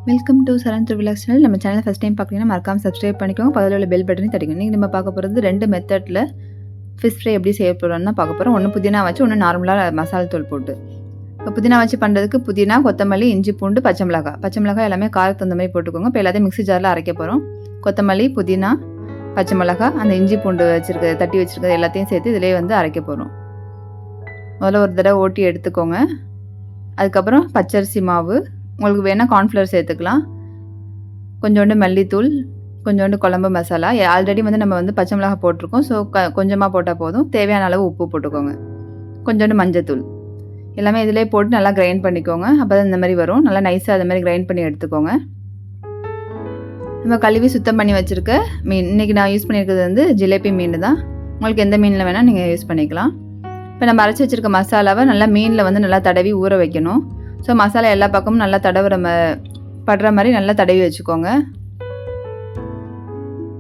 Welcome to Saran relax channel. நம்ம channel first time பார்க்குறீங்கன்னா மறக்காம சப்ஸ்கிரைப் பண்ணிக்கோங்க. பக்கத்தில் உள்ள பெல் பட்டனையும் தட்டிக்கோங்க. நீங்கள் நம்ம பார்க்க போகிறது 2 மெத்தடில் ஃபிஷ் ஃப்ரை எப்படி செய்ய போகிறோம்னு தான் பார்க்க போகிறோம். ஒன்று புதினா வச்சு, ஒன்று நார்மலாக மசாலா தூள் போட்டு. இப்போ புதினா வச்சு பண்ணுறதுக்கு புதினா, கொத்தமல்லி, இஞ்சி பூண்டு, பச்சை மிளகாய் எல்லாமே காரத்துக்கு தகுந்த மாதிரி போட்டுக்கோங்க. இப்போ எல்லாத்தையும் மிக்ஸி ஜாரில் அரைக்க போகிறோம். கொத்தமல்லி, புதினா, பச்சை மிளகாய், அந்த இஞ்சி பூண்டு தட்டி வச்சுருக்கிறது எல்லாத்தையும் சேர்த்து இதிலே வந்து அரைக்க போகிறோம். முதல்ல ஒரு தடவை ஓட்டி எடுத்துக்கோங்க. அதுக்கப்புறம் பச்சரிசி மாவு, உங்களுக்கு வேணால் கார்ன்ஃப்ளவர் சேர்த்துக்கலாம். கொஞ்சோண்டு மல்லித்தூள், கொஞ்சோண்டு குழம்பு மசாலா. ஆல்ரெடி வந்து நம்ம வந்து பச்சை மிளகாய் போட்டிருக்கோம். ஸோ கொஞ்சமாக போட்டால் போதும். தேவையான அளவு உப்பு போட்டுக்கோங்க. கொஞ்சோண்டு மஞ்சத்தூள் எல்லாமே இதிலே போட்டு நல்லா கிரைண்ட் பண்ணிக்கோங்க. அப்போ தான் இந்த மாதிரி வரும். நல்லா நைஸாக அது மாதிரி கிரைண்ட் பண்ணி எடுத்துக்கோங்க. நம்ம கழுவி சுத்தம் பண்ணி வச்சுருக்க மீன், இன்றைக்கி நான் யூஸ் பண்ணியிருக்கிறது வந்து ஜிலேபி மீன் தான். உங்களுக்கு எந்த மீனில் வேணால் நீங்கள் யூஸ் பண்ணிக்கலாம். இப்போ நம்ம அரைச்சி வச்சுருக்க மசாலாவை நல்லா மீனில் வந்து நல்லா தடவி ஊற வைக்கணும். ஸோ மசாலா எல்லா பக்கமும் நல்லா படுற மாதிரி நல்லா தடவி வச்சுக்கோங்க.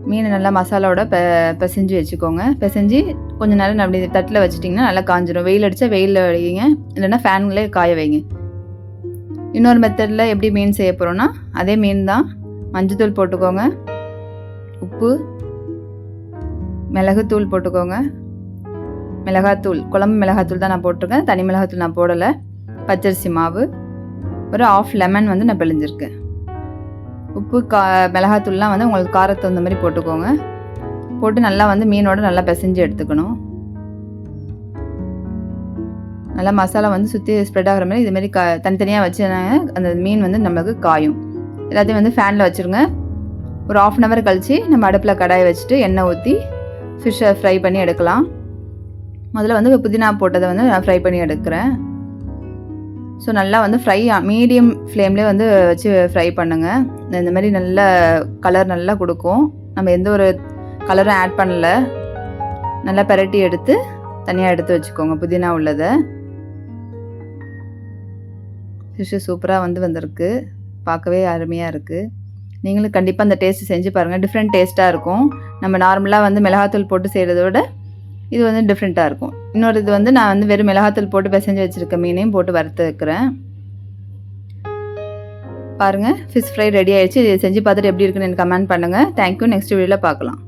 மீனை நல்லா மசாலாவோட பிசைஞ்சு வச்சுக்கோங்க. பிசைஞ்சு கொஞ்சம் நேரம் அப்படி தட்டில் வச்சிட்டிங்கன்னா நல்லா காஞ்சிடும். வெயில் அடித்தா வெயிலில் வைங்க, இல்லைன்னா ஃபேன்களே காய வைங்க. இன்னொரு மெத்தடில் எப்படி மீன் செய்ய போகிறோன்னா அதே மீன் தான். மஞ்சத்தூள் போட்டுக்கோங்க, உப்பு, மிளகுத்தூள் போட்டுக்கோங்க. மிளகாத்தூள், குழம்பு மிளகாத்தூள் தான் நான் போட்டிருக்கேன், தனி மிளகாத்தூள் நான் போடலை. பச்சரிசி மாவு, ஒரு 1/2 லெமன் வந்து நான் பிழிஞ்சிருக்கேன். உப்பு, மிளகாத்தூள்லாம் வந்து உங்களுக்கு காரத்துக்கு தகுந்த மாதிரி போட்டுக்கோங்க. போட்டு நல்லா வந்து மீனோட நல்லா பிசைஞ்சு எடுத்துக்கணும். நல்லா மசாலா வந்து சுற்றி ஸ்ப்ரெட் ஆகிற மாதிரி இதுமாரி தனித்தனியாக வச்சுனாங்க அந்த மீன் வந்து நம்மளுக்கு காயும். எல்லாத்தையும் வந்து ஃபேனில் வச்சுருங்க. ஒரு 1/2 hour கழித்து நம்ம அடுப்பில் கடாயை வச்சுட்டு எண்ணெய் ஊற்றி ஃபிஷ்ஷை ஃப்ரை பண்ணி எடுக்கலாம். முதல்ல வந்து புதினா போட்டதை வந்து நான் ஃப்ரை பண்ணி எடுக்கிறேன். ஸோ நல்லா வந்து மீடியம் ஃப்ளேம்லேயே வந்து வச்சு ஃப்ரை பண்ணுங்கள். இந்த மாதிரி நல்ல கலர் நல்லா கொடுக்கும். நம்ம எந்த ஒரு கலரும் ஆட் பண்ணல. நல்லா பெரட்டி எடுத்து தனியாக எடுத்து வச்சுக்கோங்க புதினா உள்ளதை. ஃபிஷ்ஷு சூப்பராக வந்திருக்கு. பார்க்கவே அருமையாக இருக்குது. நீங்களும் கண்டிப்பாக அந்த டேஸ்ட்டு செஞ்சு பாருங்கள். டிஃப்ரெண்ட் டேஸ்ட்டாக இருக்கும். நம்ம நார்மலாக வந்து மிளகாத்தூள் போட்டு செய்கிறத விட இது வந்து டிஃப்ரெண்ட்டாக இருக்கும். இன்னொரு இது வந்து நான் வந்து வெறும் மிளகாத்தூள் போட்டு பிசைஞ்சு வச்சுருக்க மீனையும் போட்டு வறுத்து வைக்கிறேன். பாருங்கள், ஃபிஷ் ஃப்ரை ரெடி ஆகிடுச்சு. செஞ்சு பார்த்துட்டு எப்படி இருக்குன்னு எனக்கு கமெண்ட் பண்ணுங்கள். தேங்க்யூ. நெக்ஸ்ட் வீடியோவில் பார்க்கலாம்.